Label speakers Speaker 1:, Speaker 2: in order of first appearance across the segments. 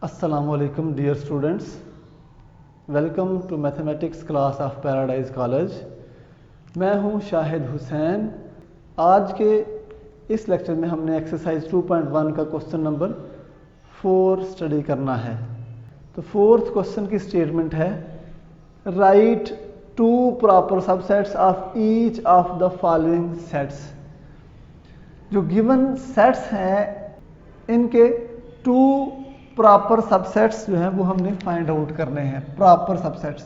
Speaker 1: Assalamualaikum dear students, welcome to mathematics class of Paradise College. मैं हूं शाहिद हुसैन। आज के इस लेक्चर में हमने एक्सरसाइज 2.1 का क्वेश्चन नंबर 4 स्टडी करना है। तो फोर्थ क्वेश्चन की स्टेटमेंट है, write two proper subsets of each of the following sets. जो गिवन सेट्स हैं इनके टू प्रॉपर सबसेट्स जो हैं वो हमने फाइंड आउट करने हैं। प्रॉपर सबसेट्स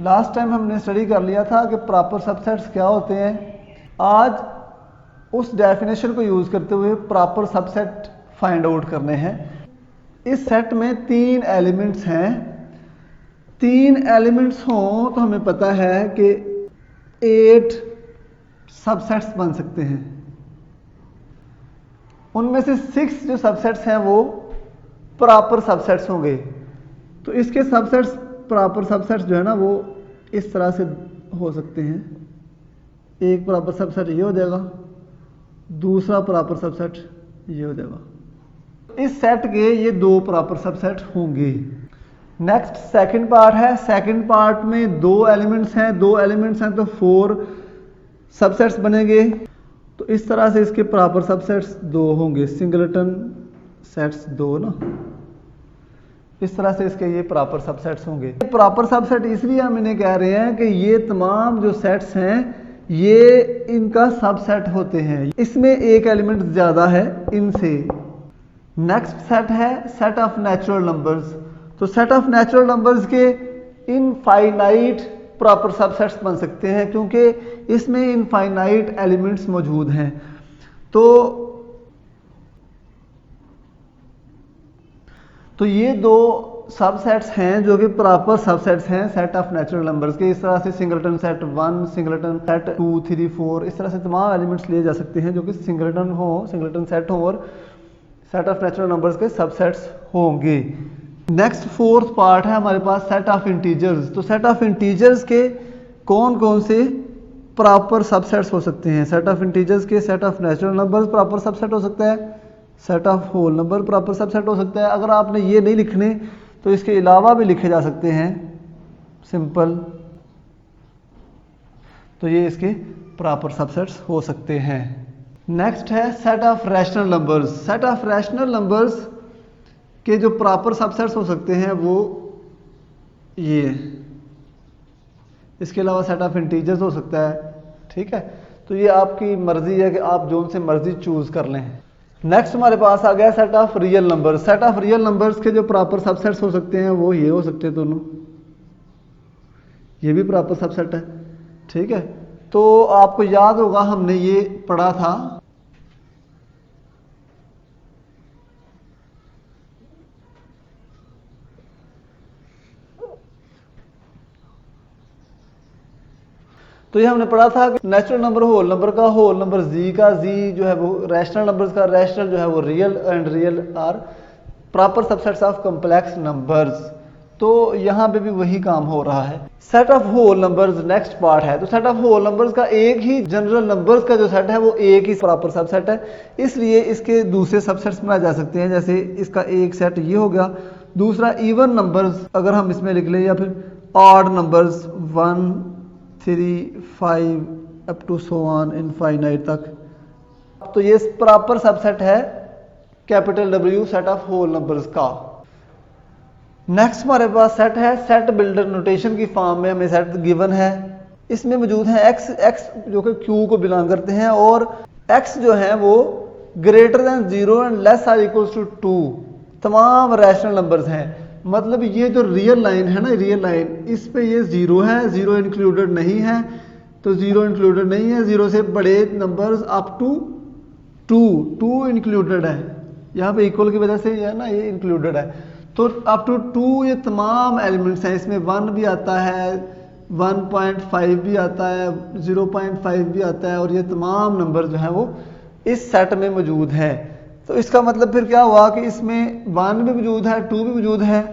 Speaker 1: लास्ट टाइम हमने स्टडी कर लिया था कि प्रॉपर सबसेट्स क्या होते हैं। आज उस डेफिनेशन को यूज करते हुए प्रॉपर सबसेट फाइंड आउट करने हैं। इस सेट में 3 एलिमेंट्स हैं। 3 एलिमेंट्स हों तो हमें पता है कि 8 सबसेट्स बन सकते हैं। उनमें से 6 जो सबसेट्स हैं वो प्रॉपर सबसेट्स होंगे। तो इसके सबसेट्स प्रॉपर सबसेट्स जो है ना वो इस तरह से हो सकते हैं। एक प्रॉपर सबसेट ये हो जाएगा, दूसरा प्रॉपर सबसेट ये हो जाएगा। इस सेट के ये 2 प्रॉपर सबसेट होंगे। नेक्स्ट सेकंड पार्ट है। सेकंड पार्ट में 2 एलिमेंट्स हैं। 2 एलिमेंट्स हैं तो 4 सबसेट्स बनेंगे। तो इस तरह से इसके प्रॉपर सबसेट्स 2 होंगे। सिंगलटन सेट्स 2 ना, इस तरह से इसके ये प्रॉपर सबसेट्स होंगे। प्रॉपर सबसेट इसलिए हम इन्हें कह रहे हैं कि ये तमाम जो सेट्स हैं ये इनका सबसेट होते हैं। इसमें एक एलिमेंट ज्यादा है इनसे। नेक्स्ट सेट है सेट ऑफ नेचुरल नंबर्स। तो सेट ऑफ नेचुरल नंबर्स के इनफाइनाइट प्रॉपर सबसेट्स बन सकते हैं क्योंकि इसमें इनफाइनाइट एलिमेंट्स मौजूद हैं। तो ये 2 सबसेट्स हैं जो कि प्रॉपर सबसेट्स हैं सेट ऑफ नेचुरल नंबर्स के। इस तरह से सिंगलटन सेट 1, सिंगलटन सेट 2, 3, 4 इस तरह से तमाम एलिमेंट्स लिए जा सकते हैं जो कि सिंगलटन सेट हो और सेट ऑफ नेचुरल नंबर्स के सबसेट्स होंगे। नेक्स्ट फोर्थ पार्ट है हमारे पास सेट ऑफ इंटीजर्स। तो सेट ऑफ इंटीजर्स के कौन कौन से प्रॉपर सबसेट्स हो सकते हैं। सेट ऑफ इंटीजर्स के set of natural numbers proper subset हो सकता है, set of whole number proper subset हो सकता है। अगर आपने ये नहीं लिखने तो इसके अलावा भी लिखे जा सकते हैं सिंपल। तो ये इसके प्रॉपर सबसेट्स हो सकते हैं। नेक्स्ट है set of rational numbers. Set of rational numbers के जो प्रॉपर सबसेट्स हो सकते हैं वो ये। इसके अलावा सेट ऑफ इंटीजर्स हो सकता है। ठीक है, तो ये आपकी मर्जी है कि आप जो से मर्जी चूज कर लें। नेक्स्ट हमारे पास आ गया set of real numbers. Set of real numbers के जो प्रॉपर सबसेट्स हो सकते हैं वो ये हो सकते हैं दोनों। ये भी प्रॉपर सबसेट है। ठीक है, तो आपको याद होगा हमने ये पढ़ा था तो ये हमने पढ़ा था कि नेचुरल नंबर होल नंबर का होल नंबर जी का जी जो है वो रैशनल नंबर्स का रैशनल जो है वो real and real are proper subsets of complex numbers. तो यहाँ पे भी वही काम हो रहा है। Set of whole numbers next part है। तो सेट ऑफ होल नंबर्स का एक ही जनरल नंबर्स का जो सेट है वो एक ही प्रॉपर सबसेट है, इसलिए इसके दूसरे सबसेट्स बनाए जा सकते हैं। जैसे इसका एक सेट ये हो गया, दूसरा इवन नंबर्स अगर हम इसमें लिख लें, या फिर odd numbers 1, 3, 5 up to so on infinite तक। तो ये प्रॉपर सबसेट है capital W set of whole numbers का। नेक्स्ट हमारे पास सेट है सेट बिल्डर नोटेशन की फॉर्म में हमें सेट गिवन है। इसमें मौजूद है x जो कि Q को बिलोंग करते हैं और x जो है वो greater than 0 and less or equals to 2 तमाम रैशनल नंबर्स हैं। मतलब ये जो रियल लाइन है ना, रियल लाइन, इस पे ये 0 है, 0 इंक्लूडेड नहीं है। तो 0 इंक्लूडेड नहीं है, 0 से बड़े नंबर्स अप टू 2 इंक्लूडेड है। यहाँ पे इक्वल की वजह से ये है ना, ये इंक्लूडेड है। तो अप टू 2 ये तमाम एलिमेंट्स हैं। इसमें 1 भी आता है, 1.5 भी आता है, 0.5 भी आता है और ये तमाम नंबर जो है वो इस सेट में मौजूद है। तो इसका मतलब फिर क्या हुआ कि इसमें 1 भी मौजूद है, 2 भी मौजूद है।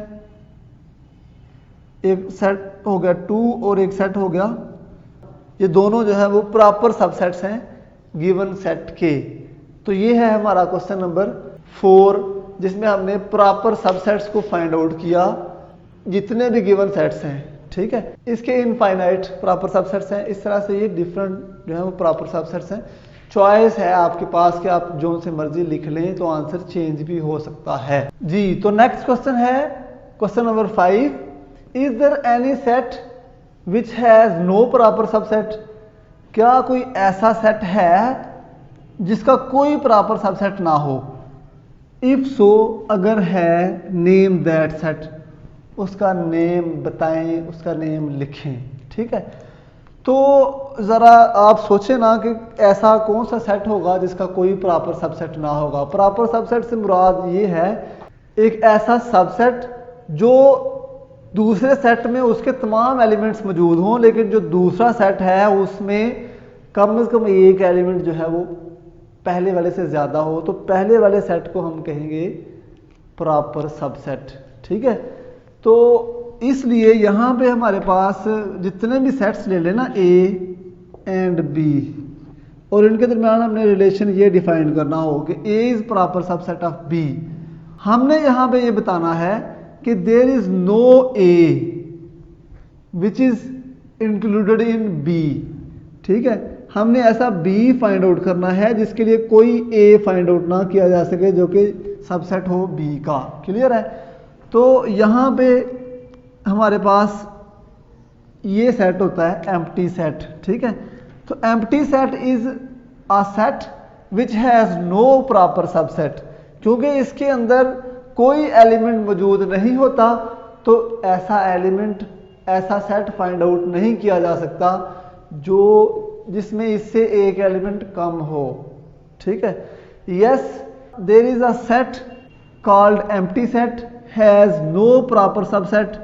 Speaker 1: एक सेट हो गया 2 और एक सेट हो गया, ये दोनों जो है वो प्रॉपर सबसेट्स हैं गिवन सेट के। तो ये है हमारा क्वेश्चन नंबर 4 जिसमें हमने प्रॉपर सबसेट्स को फाइंड आउट किया जितने भी गिवन सेट्स हैं, ठीक है। इसके इनफाइनाइट प्रॉपर सबसेट्स हैं। इस तरह से ये डिफरेंट जो है वो प्रॉपर सबसेट्स हैं। चॉइस है आपके पास कि आप जो से मर्जी लिख लें तो आंसर चेंज भी हो सकता है जी। तो नेक्स्ट क्वेश्चन है question number 5, is there any set which has no proper subset? क्या कोई ऐसा सेट है जिसका कोई प्रॉपर सबसेट ना हो? इफ सो, अगर है, नेम दैट सेट, उसका नेम बताएं, उसका नेम लिखें, ठीक है। तो ज़रा आप सोचें ना कि ऐसा कौन सा सेट होगा जिसका कोई प्रॉपर सबसेट ना होगा। प्रॉपर सबसेट से मुराद ये है एक ऐसा सबसेट जो दूसरे सेट में उसके तमाम एलिमेंट्स मौजूद हों, लेकिन जो दूसरा सेट है उसमें कम से कम एक एलिमेंट जो है वो पहले वाले से ज़्यादा हो, तो पहले वाले सेट को हम कहेंगे प्रॉपर सबसेट, ठीक है। तो इसलिए यहाँ पे हमारे पास जितने भी सेट्स ले लेना A एंड B, और इनके दरमियान हमने रिलेशन ये डिफाइन करना हो कि A is proper subset of B। हमने यहाँ पे ये बताना है कि there is no A which is included in B, ठीक है। हमने ऐसा B फाइंड आउट करना है जिसके लिए कोई A फाइंड आउट ना किया जा सके जो कि सबसेट हो B का। क्लियर है? तो यहाँ पे हमारे पास ये सेट होता है एम्प्टी सेट, ठीक है। तो empty set is a set which has no proper subset. क्योंकि इसके अंदर कोई एलिमेंट मौजूद नहीं होता तो ऐसा एलिमेंट, ऐसा सेट फाइंड आउट नहीं किया जा सकता जो जिसमें इससे एक एलिमेंट कम हो, ठीक है। Yes, there is a set called empty set has no proper subset,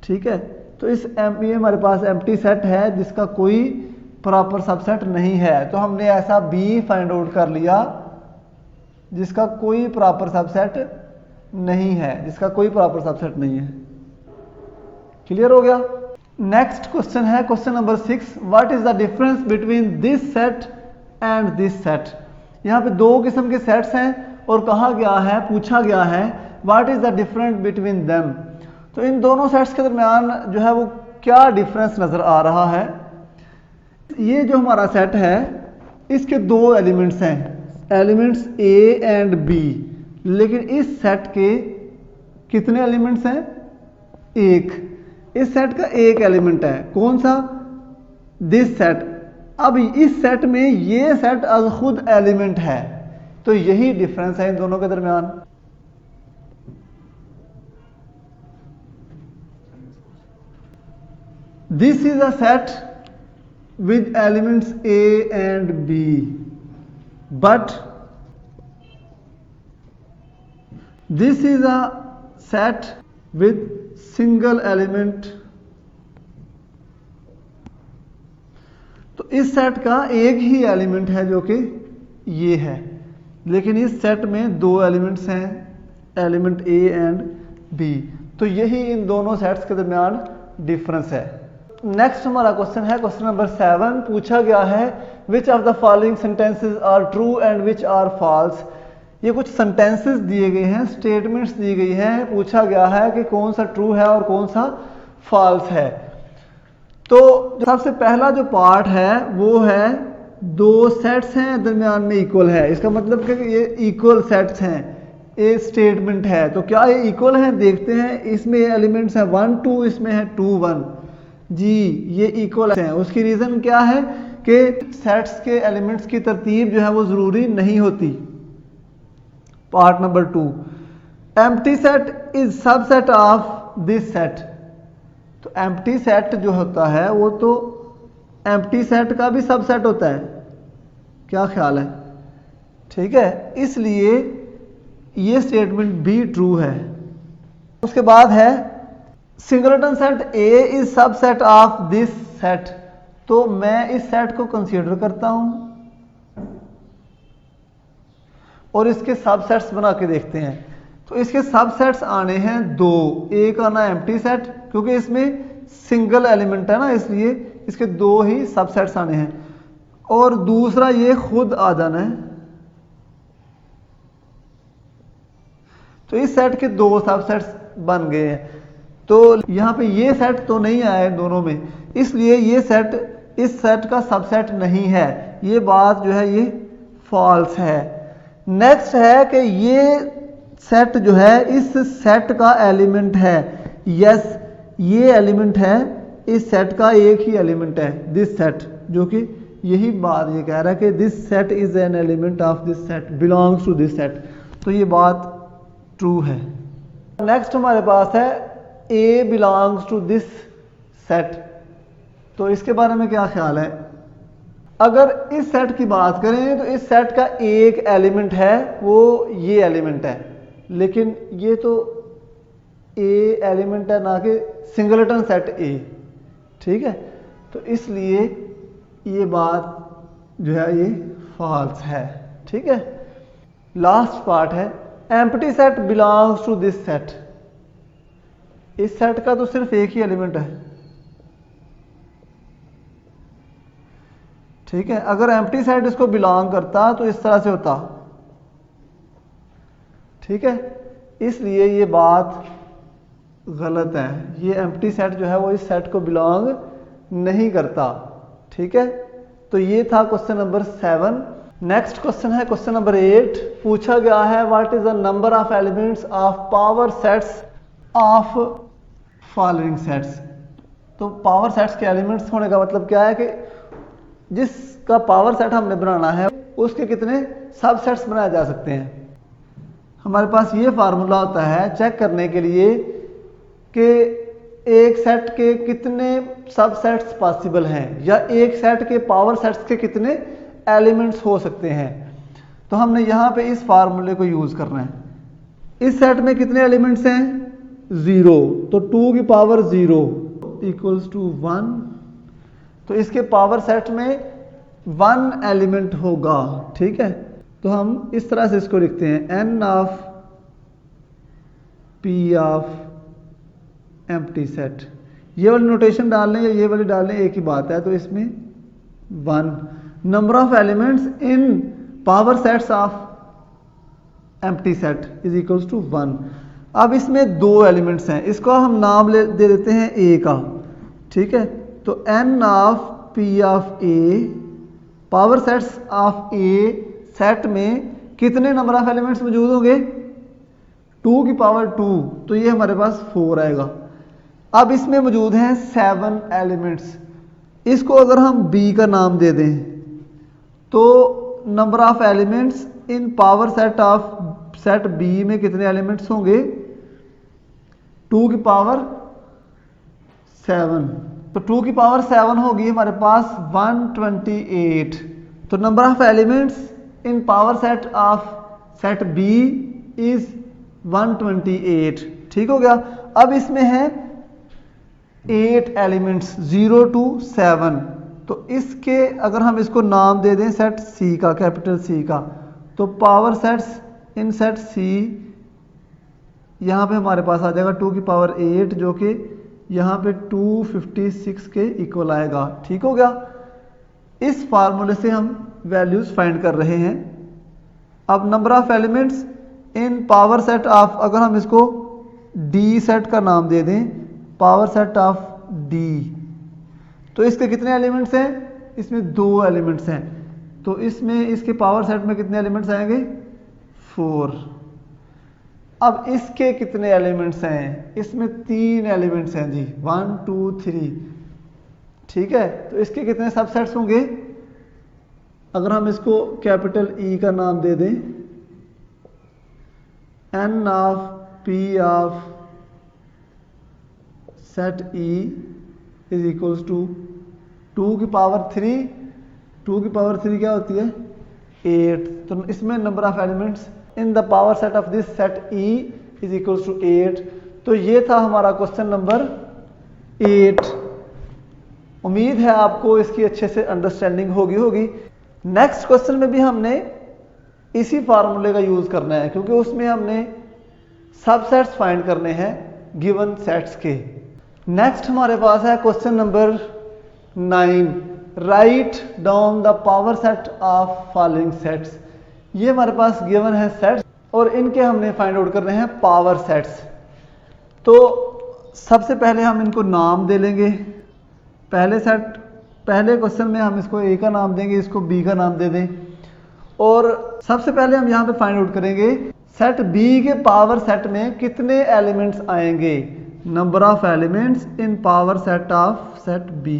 Speaker 1: ठीक है। तो ये हमारे पास एम्प्टी सेट है जिसका कोई प्रॉपर सबसेट नहीं है, तो हमने ऐसा B फाइंड आउट कर लिया जिसका कोई प्रॉपर सबसेट नहीं है, जिसका कोई प्रॉपर सबसेट नहीं है। क्लियर हो गया? नेक्स्ट क्वेश्चन है question number 6, what is the difference between this set and this set? यहाँ पे दो किस्म के सेट्स हैं और कहा गया है, पूछा गया है what is the difference between them. तो इन दोनों सेट्स के दरमियान जो है वो क्या डिफरेंस नजर आ रहा है? ये जो हमारा सेट है इसके दो एलिमेंट्स हैं, एलिमेंट्स A एंड B, लेकिन इस सेट के कितने एलिमेंट्स हैं? एक। इस सेट का एक एलिमेंट है, कौन सा? This set. अब इस सेट में ये सेट अज खुद एलिमेंट है, तो यही डिफरेंस है इन दोनों के दरमियान। This is a set with elements A and B, but this is a set with single element। तो इस सेट का एक ही एलिमेंट है जो कि ये है, लेकिन इस सेट में दो एलिमेंट्स हैं, एलिमेंट A एंड B। तो यही इन दोनों सेट्स के दरमियान डिफरेंस है। नेक्स्ट हमारा क्वेश्चन है क्वेश्चन नंबर 7, पूछा गया है which of the following sentences are true and which are false. ये कुछ सेंटेंसेस दिए गए हैं, स्टेटमेंट्स दी गई हैं, पूछा गया है कि कौन सा ट्रू है और कौन सा फॉल्स है। तो सबसे पहला जो पार्ट है वो है दो सेट्स हैं दरमियान में इक्वल है, इसका मतलब कि ये इक्वल सेट्स हैं, ये स्टेटमेंट है। तो क्या ये इक्वल है? देखते हैं। इसमें एलिमेंट्स हैं 1 2, इसमें है 2 1। जी, ये इक्वल हैं। उसकी रीजन क्या है कि सेट्स के एलिमेंट्स की तरतीब जो है वो जरूरी नहीं होती। Part number 2, empty set is subset of this set. तो एम्प्टी सेट जो होता है वो तो एम्प्टी सेट का भी सबसेट होता है, क्या ख्याल है? ठीक है, इसलिए ये स्टेटमेंट भी ट्रू है। उसके बाद है singleton set A is subset of this set. तो मैं इस सेट को कंसीडर करता हूं और इसके सबसेट्स बना के देखते हैं। तो इसके सबसेट्स आने हैं दो, एक आना एम्प्टी सेट क्योंकि इसमें सिंगल एलिमेंट है ना, इसलिए इसके दो ही सबसेट्स आने हैं, और दूसरा ये खुद आ जाना है। तो इस सेट के दो सबसेट्स बन गए हैं। तो यहाँ पे ये सेट तो नहीं आया है दोनों में, इसलिए ये सेट इस सेट का सबसेट नहीं है। ये बात जो है ये फॉल्स है। नेक्स्ट है कि ये सेट जो है इस सेट का एलिमेंट है। यस, ये एलिमेंट है, इस सेट का एक ही एलिमेंट है, दिस सेट, जो कि यही बात ये कह रहा है कि this set is an element of this set, belongs to this set. तो ये बात ट्रू है। नेक्स्ट हमारे पास है a belongs to this set. तो इसके बारे में क्या ख्याल है? अगर इस सेट की बात करें तो इस सेट का एक एलिमेंट है, वो ये एलिमेंट है, लेकिन ये तो ए एलिमेंट है ना कि सिंगलटन सेट ए, ठीक है। तो इसलिए ये बात जो है ये फॉल्स है, ठीक है। लास्ट पार्ट है empty set belongs to this set. इस सेट का तो सिर्फ एक ही एलिमेंट है, ठीक है। अगर एम्प्टी सेट इसको बिलोंग करता तो इस तरह से होता, ठीक है। इसलिए ये बात गलत है, ये एम्प्टी सेट जो है वो इस सेट को बिलोंग नहीं करता, ठीक है। तो ये था क्वेश्चन नंबर 7। नेक्स्ट क्वेश्चन है क्वेश्चन नंबर 8। पूछा गया है what is the number of elements of power sets of following sets. तो पावर सेट्स के एलिमेंट्स होने का मतलब क्या है कि जिसका पावर सेट हमने बनाना है उसके कितने सबसेट्स बनाए जा सकते हैं। हमारे पास ये फार्मूला होता है चेक करने के लिए कि एक सेट के कितने सबसेट्स पॉसिबल हैं या एक सेट के पावर सेट्स के कितने एलिमेंट्स हो सकते हैं। तो हमने यहाँ पे इस फार्मूले को यूज़ करना है। इस सेट में कितने एलिमेंट्स हैं? 0, तो 2 की पावर 0 इक्वल्स टू 1। तो इसके पावर सेट में 1 एलिमेंट होगा, ठीक है। तो हम इस तरह से इसको लिखते हैं n of p of empty set. ये वाली नोटेशन डाल लें या ये वाली डाल लें, एक ही बात है। तो इसमें 1 number of elements in power sets of empty set is equals to 1। अब इसमें 2 एलिमेंट्स हैं, इसको हम नाम दे देते हैं a का, ठीक है। तो n of p of a, power sets of a set में कितने नंबर ऑफ एलिमेंट्स मौजूद होंगे? 2 की पावर 2, तो ये हमारे पास 4 आएगा। अब इसमें मौजूद हैं 7 एलिमेंट्स। इसको अगर हम b का नाम दे दें तो number of elements in power set of set b में कितने एलिमेंट्स होंगे? 2 की पावर 7। तो 2 की पावर 7 होगी हमारे पास 128। तो number of elements in power set of set b is 128, ठीक हो गया। अब इसमें है 8 एलिमेंट्स 0 to 7। तो इसके अगर हम इसको नाम दे दें सेट c का, कैपिटल C का, तो power sets in set c यहाँ पे हमारे पास आ जाएगा 2 की पावर 8, जो कि यहाँ पे 256 के इक्वल आएगा, ठीक हो गया। इस फार्मूले से हम वैल्यूज फाइंड कर रहे हैं। अब number of elements in power set of, अगर हम इसको d सेट का नाम दे दें, पावर सेट ऑफ d, तो इसके कितने एलिमेंट्स हैं? इसमें 2 एलिमेंट्स हैं। तो इसमें इसके पावर सेट में कितने एलिमेंट्स आएंगे? 4। अब इसके कितने एलिमेंट्स हैं? इसमें 3 एलिमेंट्स हैं जी, 1 2 3, ठीक है। तो इसके कितने सबसेट्स होंगे? अगर हम इसको कैपिटल E का नाम दे दें, n of p of set E is equals to 2 की पावर 3। 2 की पावर 3 क्या होती है? 8। तो इसमें number of elements in the power set of this set E is equals to 8। तो ये था हमारा क्वेश्चन नंबर 8। उम्मीद है आपको इसकी अच्छे से अंडरस्टैंडिंग होगी। नेक्स्ट क्वेश्चन में भी हमने इसी फार्मूले का यूज करना है, क्योंकि उसमें हमने सबसेट्स फाइंड करने हैं गिवन सेट्स के। नेक्स्ट हमारे पास है question number 9। Write down the power set of following sets. ये हमारे पास गिवन है सेट्स और इनके हमने फाइंड आउट करने हैं पावर सेट्स। तो सबसे पहले हम इनको नाम दे लेंगे। पहले क्वेश्चन में हम इसको ए का नाम देंगे, इसको बी का नाम दे दें। और सबसे पहले हम यहाँ पे फाइंड आउट करेंगे सेट बी के पावर सेट में कितने एलिमेंट्स आएंगे, number of elements in power set of set B.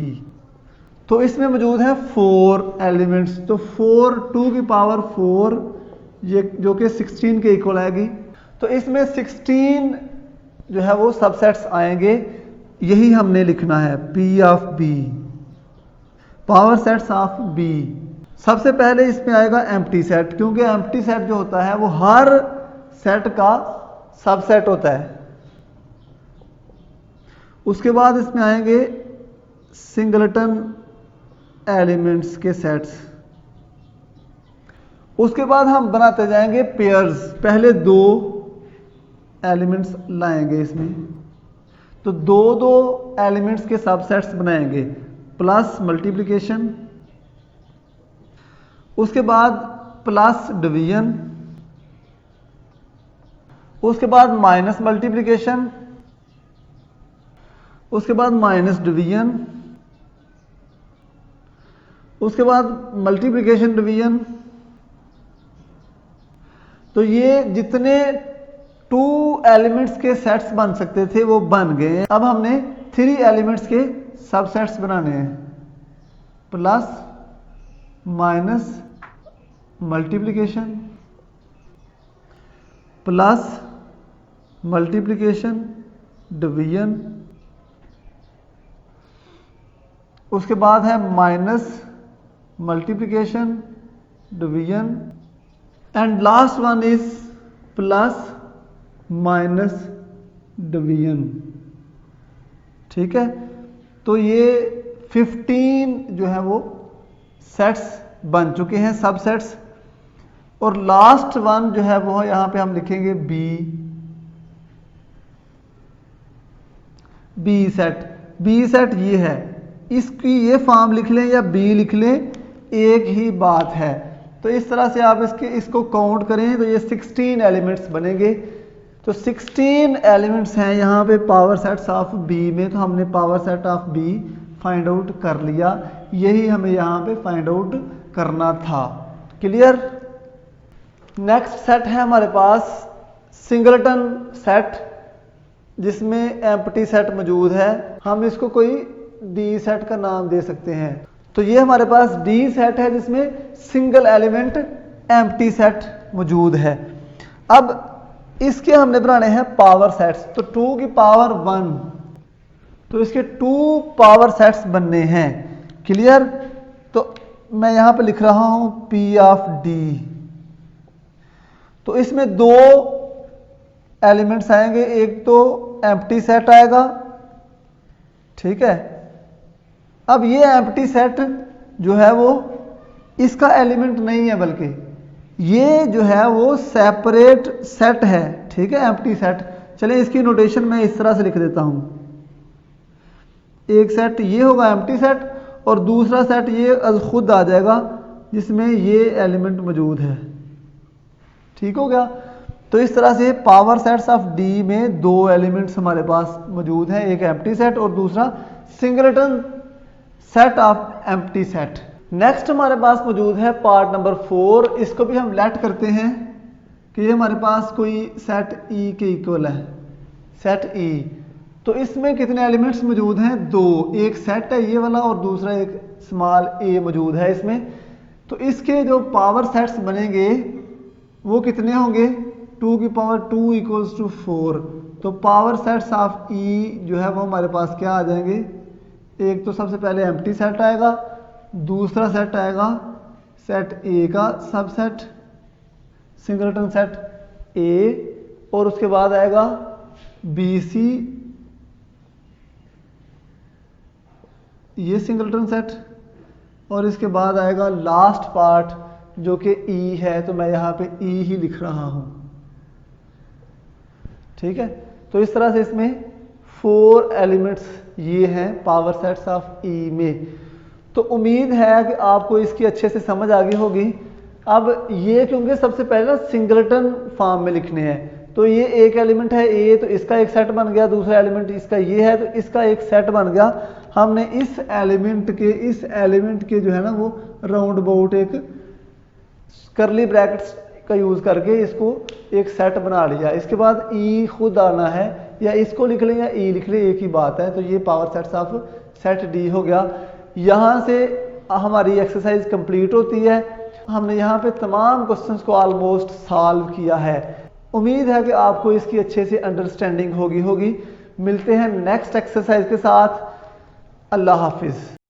Speaker 1: तो इसमें मौजूद है 4 एलिमेंट्स। तो 4 2 की पावर 4 ये जो कि 16 के इक्वल आएगी। तो इसमें 16 जो है वो सबसेट्स आएंगे, यही हमने लिखना है P of B, power sets of B। सबसे पहले इसमें आएगा एम्प्टी सेट, क्योंकि एम्प्टी सेट जो होता है वो हर सेट का सबसेट होता है। उसके बाद इसमें आएंगे सिंगलटन एलिमेंट्स के सेट्स। उसके बाद हम बनाते जाएंगे पेयर्स, पहले 2 एलिमेंट्स लाएंगे इसमें, तो 2 एलिमेंट्स के सबसेट्स बनाएंगे, प्लस मल्टीप्लिकेशन, उसके बाद प्लस डिवीजन, उसके बाद माइनस मल्टीप्लिकेशन, उसके बाद माइनस डिवीजन, उसके बाद मल्टीप्लिकेशन डिवीजन। तो ये जितने 2 एलिमेंट्स के सेट्स बन सकते थे वो बन गए। अब हमने 3 एलिमेंट्स के सबसेट्स बनाने हैं, plus minus multiplication plus multiplication division, उसके बाद है minus multiplication division, and last one is plus minus division. ठीक है, तो ये 15 जो है वो सेट्स बन चुके हैं, सबसेट्स। और लास्ट वन जो है वो यहां पे हम लिखेंगे बी सेट ये है, इसकी ये फॉर्म लिख लें या बी लिख लें, एक ही बात है। तो इस तरह से आप इसको काउंट करें तो ये 16 एलिमेंट्स बनेंगे। तो 16 एलिमेंट्स हैं यहाँ पे पावर सेट्स ऑफ बी में, तो हमने power set of B find out कर लिया, यही हमें यहाँ पे फाइंड आउट करना था। क्लियर। नेक्स्ट सेट है हमारे पास सिंगलटन सेट, जिसमें एम्प्टी सेट मौजूद है। हम इसको कोई डी सेट का नाम दे सकते हैं। तो ये हमारे पास डी सेट है जिसमें सिंगल एलिमेंट एम्प्टी सेट मौजूद है। अब इसके हमने बनाने हैं पावर सेट्स। तो 2 की पावर 1, तो इसके 2 पावर सेट्स बनने हैं। क्लियर। तो मैं यहां पे लिख रहा हूं P ऑफ D। तो इसमें 2 एलिमेंट्स आएंगे, एक तो एम्प्टी सेट आएगा, ठीक है। अब ये एम्प्टी सेट जो है वो इसका एलिमेंट नहीं है, बल्कि ये जो है वो सेपरेट सेट है, ठीक है, एम्प्टी सेट। चलिए इसकी नोटेशन मैं इस तरह से लिख देता हूं। एक सेट ये होगा एम्प्टी सेट और दूसरा सेट ये खुद आ जाएगा जिसमें ये एलिमेंट मौजूद है। ठीक हो गया। तो इस तरह से पावर सेट्स ऑफ डी में 2 एलिमेंट्स हमारे पास मौजूद हैं, एक एम्प्टी सेट और दूसरा singleton set of empty set. Next हमारे पास मौजूद है पार्ट नंबर 4। इसको भी हम लेट करते हैं कि ये हमारे पास कोई सेट ई के इक्वल है, सेट ई। तो इसमें कितने एलिमेंट्स मौजूद हैं? 2। एक सेट है ये वाला और दूसरा एक स्मॉल ए मौजूद है इसमें। तो इसके जो पावर सेट्स बनेंगे वो कितने होंगे? 2 की पावर 2 इक्वल्स टू 4। तो पावर सेट्स ऑफ ई जो है वो हमारे पास क्या आ जाएंगे? एक तो सबसे पहले एम्प्टी सेट आएगा, दूसरा सेट आएगा सेट ए का सबसेट सिंगलटन सेट ए, और उसके बाद आएगा बी सी ये सिंगलटन सेट, और इसके बाद आएगा लास्ट पार्ट जो कि ई है। तो मैं यहां पे ई ही लिख रहा हूं, ठीक है। तो इस तरह से इसमें 4 एलिमेंट्स ये हैं पावर सेट्स ऑफ ई में। तो उम्मीद है कि आपको इसकी अच्छे से समझ आ गई होगी। अब ये क्योंकि सबसे पहले ना सिंगलटन फॉर्म में लिखने हैं, तो ये एक एलिमेंट है ए, तो इसका एक सेट बन गया, दूसरा एलिमेंट इसका ये है तो इसका एक सेट बन गया। हमने इस एलिमेंट के जो है ना वो राउंड अबाउट एक करली ब्रैकेट्स का यूज करके इसको एक सेट बना लिया। इसके बाद ई खुद आना है, या इसको लिख लें या ई लिख लें, एक ही बात है। तो ये power sets of set D हो गया। यहाँ से हमारी एक्सरसाइज कंप्लीट होती है। हमने यहाँ पे तमाम क्वेश्चंस को ऑलमोस्ट सॉल्व किया है। उम्मीद है कि आपको इसकी अच्छे से अंडरस्टैंडिंग होगी। मिलते हैं नेक्स्ट एक्सरसाइज के साथ। अल्लाह हाफिज।